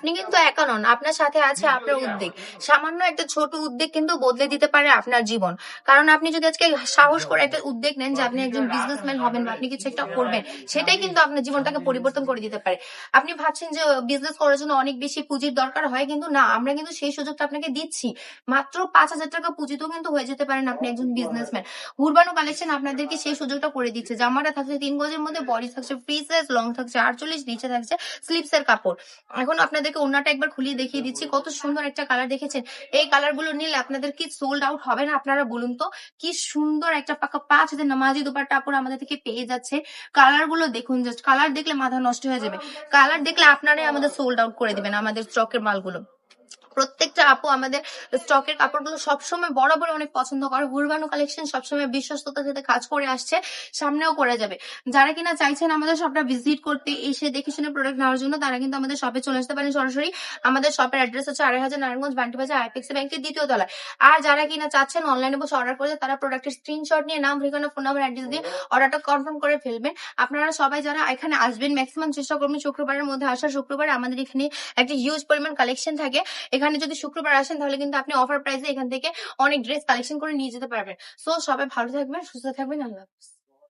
আপনি কিন্তু একা নন, আপনার সাথে আছে আপনার উদ্বেগ। সামান্য একটা ছোট উদ্বেগ কিন্তু বদলে দিতে পারে আপনার জীবন। কারণ আপনি যদি আজকে সাহস করে একটা উদ্বেগ নেন যে আপনি একজন বিজনেসম্যান হবেন বা আপনি কিছু একটা করবেন, সেটাই কিন্তু আপনার জীবনটাকে পরিবর্তন করে দিতে পারে। আপনি ভাবছেন যে বিজনেস করার জন্য অনেক বেশি পুঁজির দরকার হয়, কিন্তু না, আমরা কিন্তু সেই সুযোগটা আপনাকে দিচ্ছি। মাত্র ৫,০০০ টাকা পুঁজিতেও কিন্তু হয়ে যেতে পারেন আপনি একজন বিজনেসম্যান। হুরবানু কালেকশন আপনাদেরকে সেই সুযোগটা করে দিচ্ছে। জামাটা থাকছে ৩ গজের মধ্যে, বডি থাকছে ফ্রি সাইজ, লং থাকছে ৪৮, নিচে থাকছে স্লিপস এর কাপড়। এখন আপনাদেরকে ওড়নাটা একবার খুলিয়ে দেখিয়ে দিচ্ছি, কত সুন্দর একটা কালার দেখেছেন। এই কালার গুলো নিলে আপনাদের কি সোল্ড আউট হবে না? আপনারা বলুন তো। কি সুন্দর একটা পাকা ৫ হাতে নামাজি দুপাট্টা আপুরা আমাদের থেকে পেয়ে যাচ্ছে। কালার গুলো দেখুন, জাস্ট কালার দেখলে মাথা নষ্ট হয়ে যাবে। কালার দেখলে আপনারাই আমাদের সোল্ড আউট করে দিবেন আমাদের স্টকের মালগুলো। প্রত্যেকটা আপু আমাদের স্টকের কাপড়গুলো সবসময় বরাবর অনেক পছন্দ করে। হুরবানু কালেকশন সবসময় বিশ্বস্ততার সাথে কাজ করে আসছে, সামনেও করে যাবে। যারা কিনা চাইছেন আমাদের শপটা ভিজিট করতে, এসে দেখে শুনে প্রোডাক্ট নেওয়ার জন্য, তারা কিন্তু আমাদের শপে চলে আসতে পারেন সরাসরি। আমাদের শপের অ্যাড্রেস হচ্ছে ২৫০০ নারায়ণগঞ্জ বান্টি বাজার আইপিএক্সি ব্যাংকের ২য় তলায়। আর যারা কিনা চাচ্ছেন অনলাইনে বসে অর্ডার করতে, তারা প্রোডাক্টের স্ক্রিনশট নিয়ে নাম, ঠিকানা, ফোন নাম্বার, অ্যাড্রেস দিয়ে অর্ডারটা কনফার্ম করে ফেলবেন। আপনারা সবাই যারা এখানে আসবেন, ম্যাক্সিমাম চেষ্টা করবেন শুক্রবারের মধ্যে আসার। শুক্রবারে আমাদের এখানে একটা হিউজ পরিমাণ কালেকশন থাকে। এখানে যদি শুক্রবার আসেন তাহলে কিন্তু আপনি অফার প্রাইসে এখান থেকে অনেক ড্রেস কালেকশন করে নিয়ে যেতে পারবেন। সো সবাই ভালো থাকবেন, সুস্থ থাকবেন। আল্লাহ হাফেজ।